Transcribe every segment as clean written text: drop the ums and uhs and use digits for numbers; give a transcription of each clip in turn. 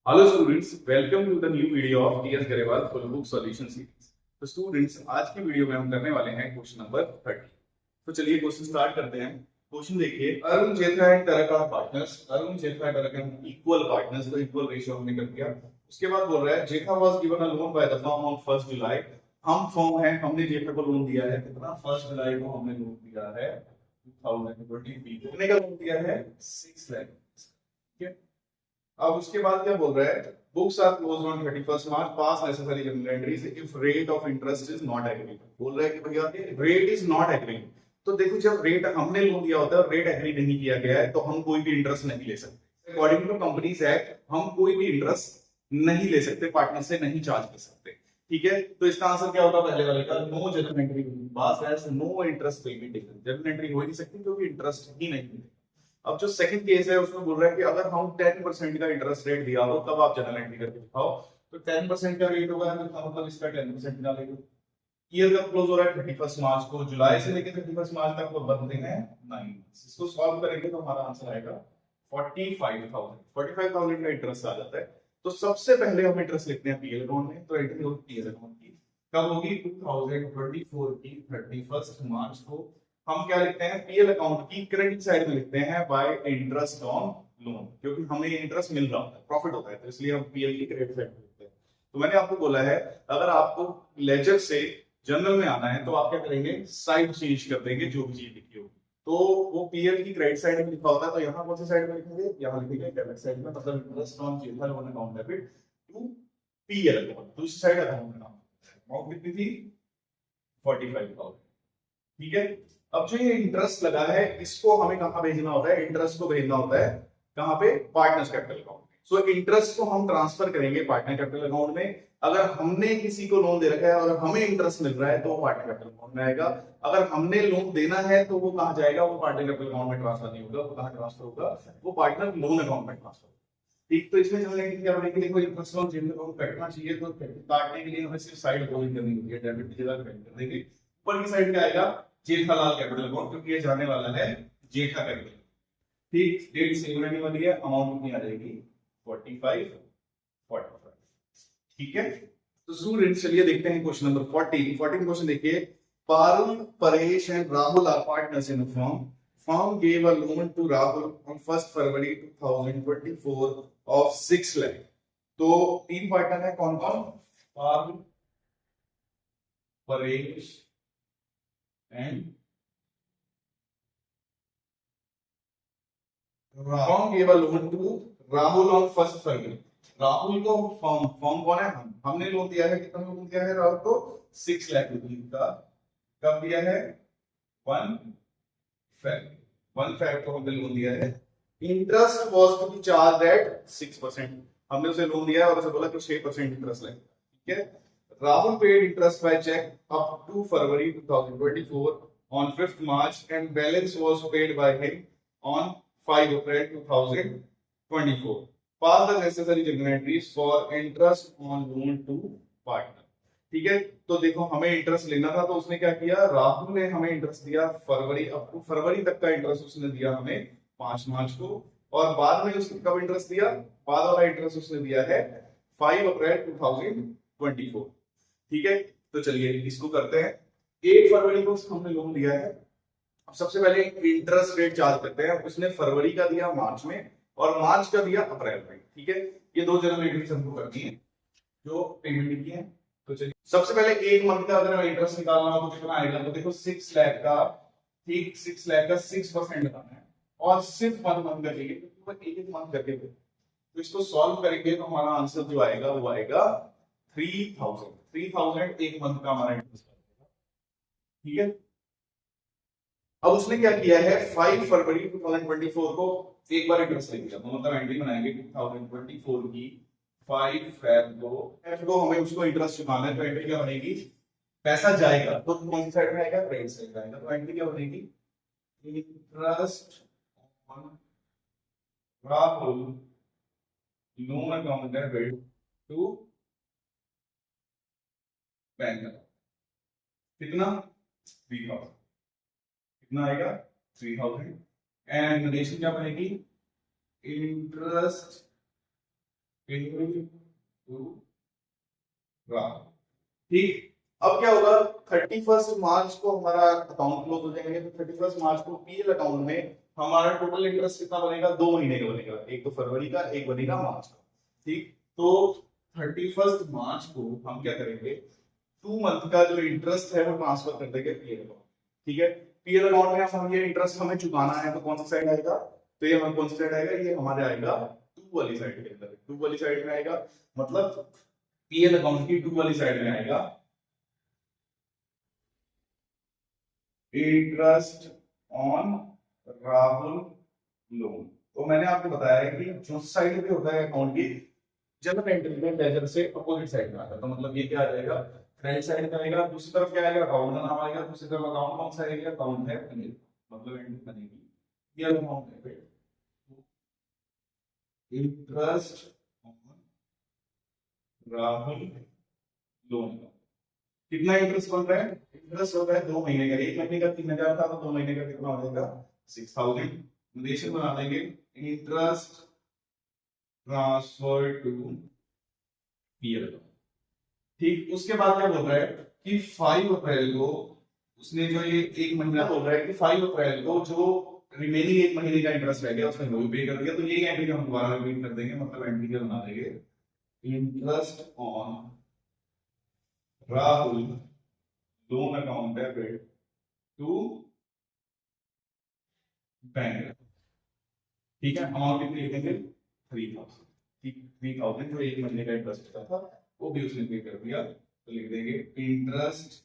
Hello students, welcome to the new video of TS Grewal full book solution series. So students, आज की video में हम करने वाले हैं क्वेश्चन नंबर 30। तो चलिए क्वेश्चन स्टार्ट करते हैं। क्वेश्चन देखिए, Arun Jetha and Tarka partners. Arun Jetha Tarka equal partners, तो इक्वल रेशियो हमने कर दिया। उसके बाद बोल रहा है Jetha was given a loan by the firm on 1 July. हम फर्म है, हमने जेठा को लोन दिया है कितना, 1 जुलाई को हमने लोन दिया है 2023। कितने का लोन दिया है? 6 लाख। ठीक है, अब उसके बाद क्या बोल रहा है, books are closed on 31st March, pass necessary journal entries if rate of interest is not agreed. बोल रहा है कि भैया रेट इज नॉट एग्रीड। तो देखो, जब रेट हमने लोन दिया होता है और रेट एग्री नहीं किया गया है तो हम कोई भी इंटरेस्ट नहीं ले सकते। अकॉर्डिंग टू कंपनीज एक्ट हम कोई भी इंटरेस्ट नहीं ले सकते, पार्टनर से नहीं चार्ज कर सकते। ठीक है, तो इसका आंसर क्या होगा पहले वाले का? No journal entry, pass as no interest will be taken. Journal entry हो ही नहीं सकती क्योंकि इंटरेस्ट ही नहीं मिलेगा। अब जो सेकंड केस है उसमें बोल रहा है कि अगर हम 10% का इंटरेस्ट रेट दिया हो तब आप जनरल एंट्री करके दिखाओ। तो 10% का रेट होगा तो मतलब इसका 10% निकालेंगे। ईयर कब क्लोज हो रहा है? 31 मार्च को। जुलाई से लेकर 31 मार्च तक वो बनते हैं 9 मंथ्स। इसको सॉल्व करेंगे तो हमारा आंसर आएगा 45,000 का इंटरेस्ट आ जाता है। तो सबसे पहले हम इंटरेस्ट लिखते हैं पीएल अकाउंट में। तो एंट्री होगी पीएल अकाउंट की, कब होगी? 2024 की 31 मार्च को। हम क्या लिखते हैं? पीएल अकाउंट की क्रेडिट साइड में लिखते हैं बाय इंटरेस्ट ऑन लोन, क्योंकि हमें इंटरेस्ट मिल रहा होता है, प्रॉफिट होता है, तो इसलिए हम पीएल की क्रेडिट साइड में लिखते हैं। तो मैंने आपको बोला है, अगर आपको लेजर से जनरल में आना है तो आप क्या करेंगे? साइड चेंज कर देंगे जो भी चीज लिखी होगी। तो वो पीएल की क्रेडिट साइड में लिखा होता है, तो यहाँ कौन सी साइड में लिखेंगे? यहाँ लिखेंगे डेबिट साइड में, मतलब interest on Jetha loan account debit to PL account. दूसरी साइड अकाउंट अमाउंट कितनी थी? 45,000। ठीक है, अब जो ये इंटरेस्ट लगा है इसको हमें कहां भेजना होता है? इंटरेस्ट को भेजना होता है कहां पे? पार्टनर्स कैपिटल अकाउंट में। सो इंटरेस्ट को हम ट्रांसफर करेंगे पार्टनर कैपिटल अकाउंट में। अगर हमने किसी को लोन दे रखा है और हमें इंटरेस्ट मिल रहा है तो वो पार्टनर कैपिटल अकाउंट में आएगा। अगर हमने लोन देना है तो वो कहां जाएगा? वो पार्टनर कैपिटल अकाउंट में ट्रांसफर नहीं होगा। वो कहां ट्रांसफर होगा? वो पार्टनर लोन अकाउंट में ट्रांसफर। ठीक, तो इसमें जनरल एंट्री क्या बनेगी? देखो, इंटरेस्ट ऑन जेनरल अकाउंट कटना चाहिए, तो काटने के लिए हमें सिर्फ साइड होल्ड करनी होगी, डेबिट की जगह क्रेडिट कर देंगे। ऊपर की साइड क्या आएगा? जेठालाल कैपिटल अकाउंट, क्योंकि ये जाने वाला है जेठा कैपिटल। ठीक, डेट सेम रहने वाली है, अमाउंट कितनी आ जाएगी? 45, 45। ठीक है, तो स्टूडेंट्स चलिए देखते हैं क्वेश्चन नंबर 14 क्वेश्चन देखिए। Parul, Paresh and Rahul are partners in a firm. Firm gave a loan to Rahul on 1 February 2024 of 6 lakh. तो तीन पार्टनर है, कौन कौन? Parul, Paresh and firm gave a loan to Rahul on 1 February. Rahul को फर्म कौन है? हमने लोन दिया है। कितना लोन दिया है राहुल को? 6 लाख रुपीज का। कब दिया है? 1 फेब को हमने लोन दिया है। Interest was to be charge at 6%। हमने उसे लोन दिया है और उसे बोला कि 6% इंटरेस्ट ले। ठीक है, Rahul paid interest by cheque up to February 2024 on 5th March and balance was paid by him on 5 April 2024. Pass the necessary journal entries for interest on loan to partner. ठीक है, तो देखो हमें इंटरेस्ट लेना था तो उसने क्या किया? राहुल ने हमें इंटरेस्ट दिया फरवरी, अप टू फरवरी तक का इंटरेस्ट उसने दिया हमें 5 मार्च को। और बाद में उसने कब इंटरेस्ट दिया? बाद वाला इंटरेस्ट उसने दिया है 5 अप्रैल 2024। ठीक है, तो चलिए इसको करते हैं। 1 फरवरी को हमने लोन दिया है। अब सबसे पहले इंटरेस्ट रेट चार्ज करते हैं। उसने फरवरी का दिया मार्च में और मार्च का दिया अप्रैल में। ठीक है, ये दो जनरल एंट्रीज हमको करनी है जो पेमेंट की है। तो चलिए सबसे पहले एक मंथ का अगर इंटरेस्ट निकालना हो तो कितना आएगा? तो देखो 6 लाख का, ठीक 6 लाख का 6% निकालना है और सिर्फ 1 मंथ का चाहिए, तो एक एक मंथ करके दे। तो इसको सॉल्व करेंगे तो हमारा आंसर जो आएगा वो आएगा 3000 एक मंथ का हमारा इंटरेस्ट। ठीक है, अब उसने क्या किया है? 5 फरवरी 2024 को एक बार इंटरेस्ट ले लिया, तो मतलब एंट्री बनाएंगे 2024 की 5 फेब को हमें उसको इंटरेस्ट चुकाना है। तो एंट्री क्या बनेगी? पैसा जाएगा तो कौन सी साइड में आएगा? क्रेडिट साइड में आएगा। तो एंट्री क्या बनेगी? Interest on Rahul loan account debit to bank. कितना? 3000। कितना आएगा? 3000। एंड रिलेशन क्या बनेगी? Interest paid to Rahul. ठीक, अब क्या होगा, 31 मार्च को हमारा अकाउंट क्लोज हो जाएंगे, तो 31 मार्च को पीएल अकाउंट में हमारा टोटल इंटरेस्ट कितना बनेगा, 2 महीने का बनेगा, एक तो फरवरी का, एक बनेगा मार्च का। ठीक, तो 31 मार्च को हम क्या करेंगे, 2 मंथ का जो इंटरेस्ट है वो ट्रांसफर कर देंगे पीएल अकाउंट। ठीक है, पीएल अकाउंट में हम ये इंटरेस्ट हमें चुकाना है, तो कौन सा साइड आएगा, तो ये हमें कौन सा साइड आएगा, ये हमारे आएगा 2 वाली साइड के अंदर, 2 वाली साइड में आएगा, मतलब पीएल अकाउंट की 2 वाली साइड में आएगा इंटरेस्ट ऑन राहुल लोन। तो मैंने आपको बताया है कि जो साइड पे होता है अकाउंट की, जनरल एंट्री में लेजर से अपोजिट साइड में आता है, तो मतलब ये क्या आ जाएगा, क्रेडिट साइड में आएगा, दूसरी तरफ क्या आएगा, अकाउंट का नाम आएगा, दूसरी तरफ अकाउंट कौन सा आएगा, अकाउंट है अनिल, मतलब एंट्री बनेगी ये अकाउंट है इंटरेस्ट ऑन राहुल लोन। कितना इंटरेस्ट बन रहा है, इंटरेस्ट हो रहा है 2 महीने का, 1 महीने का 3000 था, तो 2 महीने का कितना हो जाएगा 6000। रिलेशन बना देंगे, इंटरेस्ट ट्रांसफर टू पीएल। ठीक, उसके बाद क्या बोल रहा है कि 5 अप्रैल को उसने जो ये 1 महीना बोल रहा है कि 5 अप्रैल को जो रिमेनिंग 1 महीने का इंटरेस्ट रह गया उसने वो भी पे कर दिया, तो ये एंट्री हम दोबारा रिपीट कर देंगे, मतलब एंट्री क्या बना देंगे, interest on Rahul loan account debit to bank. ठीक है, अमाउंट कितनी लिखेंगे 3000। ठीक, 3000 जो 1 महीने का इंटरेस्ट था वो भी उसने पे कर दिया, तो लिख देंगे इंटरेस्ट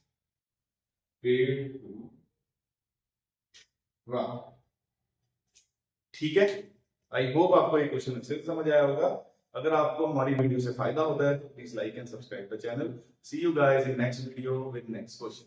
पेड टू राहुल। ठीक है, आई होप आपको ये क्वेश्चन अच्छे से समझ आया होगा। अगर आपको हमारी वीडियो से फायदा होता है तो please like and subscribe the channel. See you guys in next video with next question.